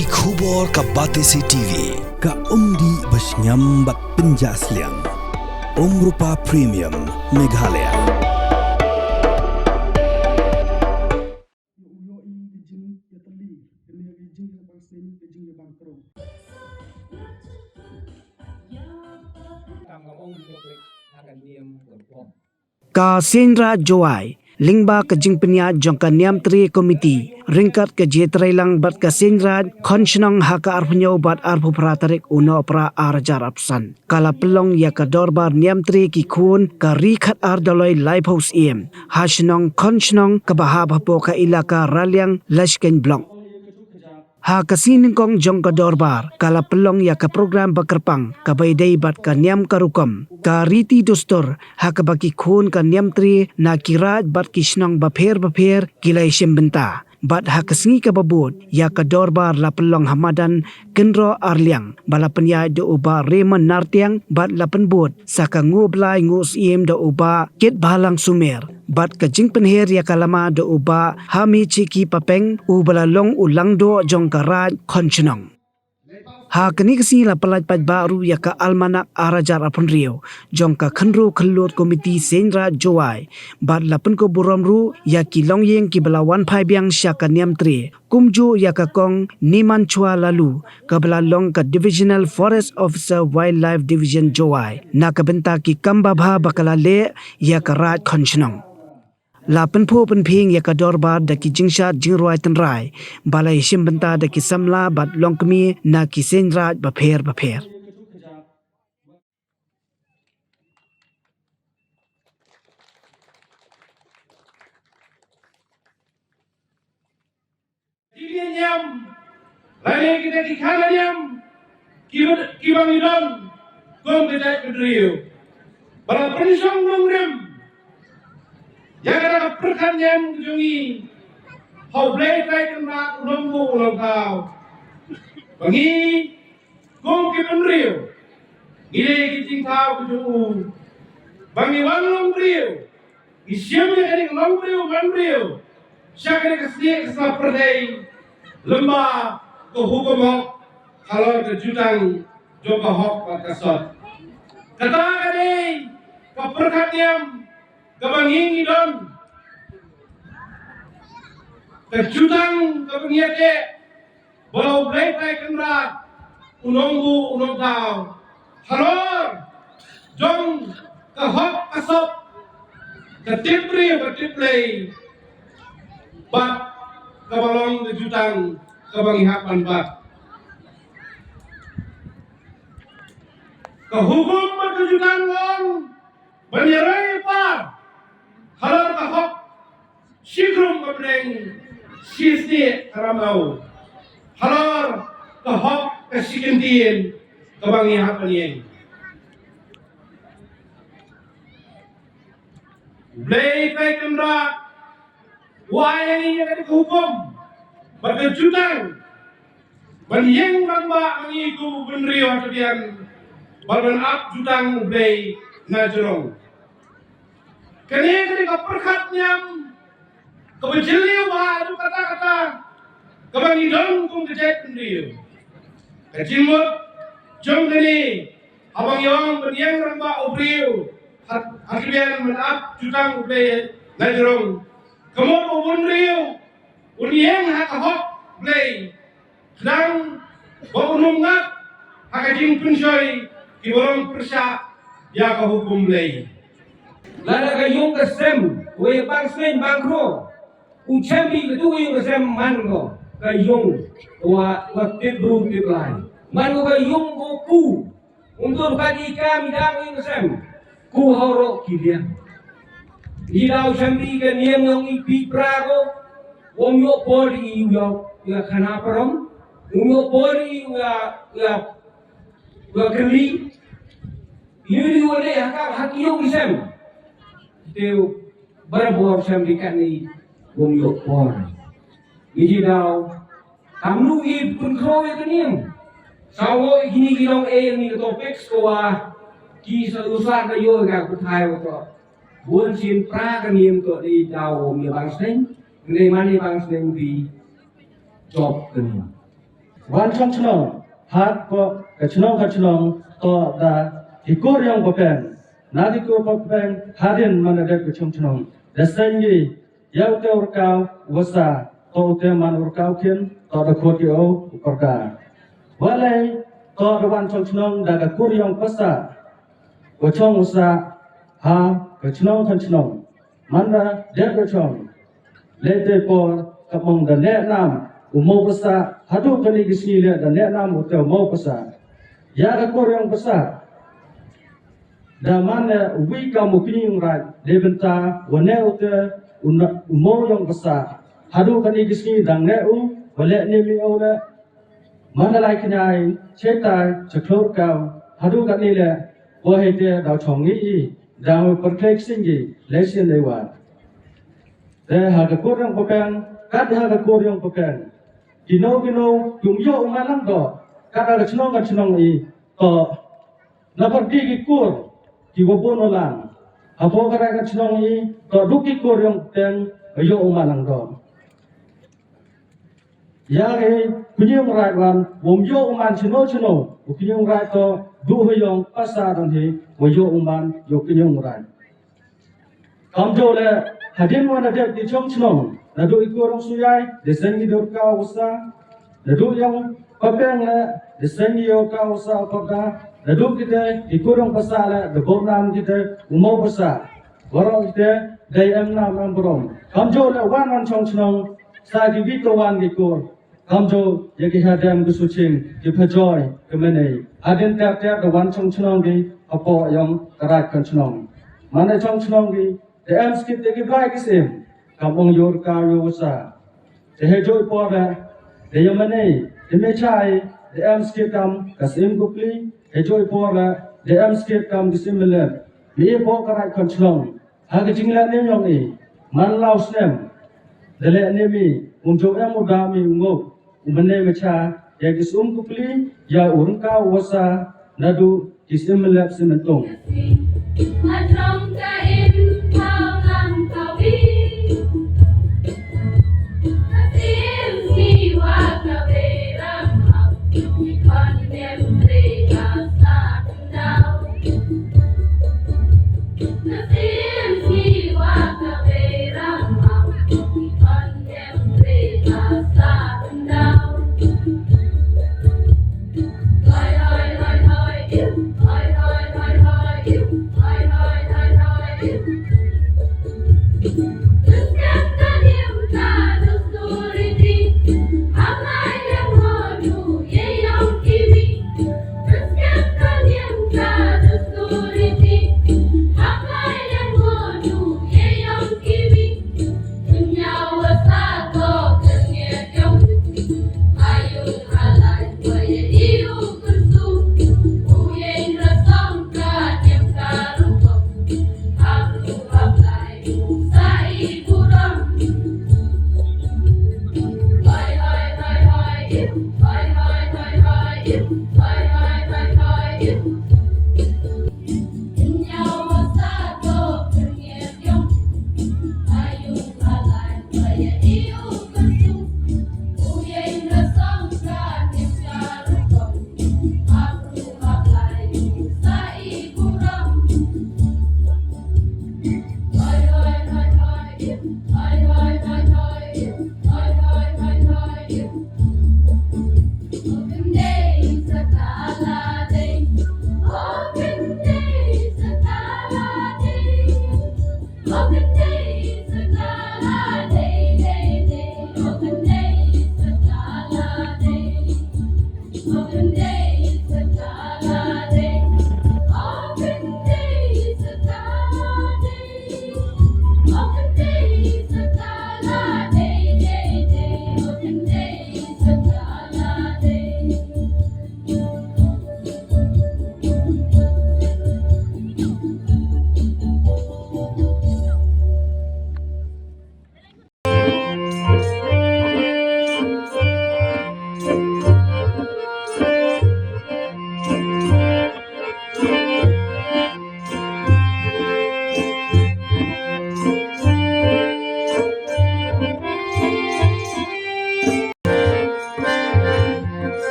Ki khubor ka Batesi TV. Ka umdi basnyambak penjaslian. Rupa Premium Meghalaya. Ka Senra Joai Lingba ka jingpenya jongka niam tri komiti ringkat ka jetrai lang bat ka Senra konsnong haka arpunyo bat arpu pratarik uno pra arjar apsan kala pelong ya ka dorbar niam tri ki khun ka rikat ardaloi lighthouse em hasnong konsnong ka bahab hapo ka ilaka ralyang lashken blong ha kasining kong jong ka dorbar kala pelong ya ka program bakerpang ka baydai bat ka niam karukom ka riti dostor ha ka baki khun ka niam tri na kirat bat kisnong bapher kilai shembenta bat ha kasingi ka babut ya ka dorbar la pelong hamadan kenro arliang bala penya do uba reman nartiang bat la penbut saka ngoblai ngus iem do uba ket balang sumer bat ka jing penher ya kalama do uba hami chiki papeng ubala long ulang do jong karat konchnong ha kani kasi la palat pat baru ya ka almanak arajar apun rio jong ka khanro khalot komiti Senra Joai bat lapen ko buram ru ya ki long yeng ki bala 15 yang syaka niam tri kumju ya ka kong niman chua lalu ka bala long ka divisional forest officer wildlife division Joai na ka benta ki kamba bha bakala le ya ka rat konchnong la penpo penping ya ka dorbar da ki jingshat jingroi tenrai balai shim benta da ki samla bat longkmi na ki Senra bapher Nyam, lain kita di kanan nyam, kibang idon, kong kita kedriu, bala perisong nongrem, jangan ada perkan nyam kejungi, hau blai kai kena unombu ulang kau, bangi, kong kibang riu, gile kicing kau kejungu, bangi wan long riu, isiamnya kini long riu man riu, syakari kesini kesana perdai. Lemba ke hukum hok kalau ke jutang joka hok pat kasot kata kani ke perkatiam ke banging idon ke jutang ke pengiate balau blai kai kenrat unongbu unong tau halor jong ke hok kasot ke tiplay bat kabalong kejutang kebangihapan bat kehukum berkejutang long menyerai par halar kahok sikrum kebreng sisni karamau halar kahok kesikentin kebangihapan yang blai kai kemra wayang ini ada hukum berkejutang menyeng ramba mengiku benrio hatian balban ap jutang ublay na jerong kani keperkat nyam kebejeliu adu kata-kata kebangidong kung kejait benrio kecimut jong kani abang yong menyeng ramba ubrio hatian menap jutang ublay na jerong kamu pun riu, unieng hakahok blay, sedang bangunung ngak, hakajing punsoy, kiborong persa, ya kahukum blay. Lada kayong kasem, we bangsen bangkro, uchambi itu yung kasem mango, kayong waktit bru tiplay, mango kayong goku, untuk kaki kami dang yung kasem, ku horo kilian. Hilau sambi ke niam yang ipi prago, omyo pori ya kanaparom, omyo pori ya keli, yuri wale hakiyo isem, itu berbuat sambi kani omyo pori. Hilau kamnu ip pun kau ya niam, sawo ini kilong ni topik sekolah kisah usah kayo gak kutai waktu. Buôn xin pra cái niềm tội đi đào miệng bằng sinh, ngày mai bằng sinh vì chọc cần wan chong chnong hat ko ka chnong to da ikor yang papen na di ko papen hadin man da ko chong chnong da sangi yau te urkau wasa to te man urkau khin to da khot yo ukorda walai to da wan chong chnong da ka kur yang pasa ko chong wasa ha ka chnong man da de ko chong le te por ka mong da ne nam umo pasa hadu kali gisni le da ne nam ute umo pasa ya ka kur yang pasa da mana wi ka mu pining rai de benta wane ute umo yang pasa hadu kali gisni dang ne u wale ne mi o le mana lai knai cheta chaklor ka hadu kali le wo he te da chong ni da perfect singi lesson le wa de ha ka kur yang papen kat ha ka kur yang papen kino yung yo malang do kada chnong I to na pergi ki kur ki wobono lang apo kada ka chnong I to duki kur yung ten yo malang do ya ge kunyong rai wan wom yo man chno kunyong rai to du huyong pasa don hi wo yo man yo kunyong rai kam jo le hadin wan da di chong chnong na do ikorong suyai desengi do ka usa na do yang papeng la desengi yo ka usa pada na do kita ikorong pasala de bonam kita umo pasa warong kita dai am nam am brom kamjo la wan chong chnong sa gi vito wan gi kor kamjo yagi hadam gu suchin gi phajoy kemene adin tap tap de wan chong chnong gi apo yong karat kan chnong mana chong chnong gi de am skip de gi blai gi sim kampung yor ka yo sa de he joy po da de yamane de me chai de am skip kam kasim gupli he joy po da de am skip kam similar mi po ka rai kon chlong ha ga jingla ne yong ni man lao snem de le ne mi jo am da mi ngo umane me cha ya kisum gupli ya urung ka wasa nadu similar simentong Atong kain kau nam kau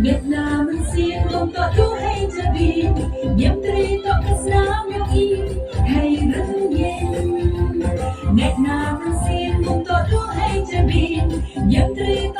Việt Nam mình xin cùng tọa đu hayจะบินเยี่ยมตรีต่อกับสนามยกอีให้เรื่องเย็นเวียดนามมันเสียงcùng tọa đu hayจะบินเยี่ยมตรีต่อ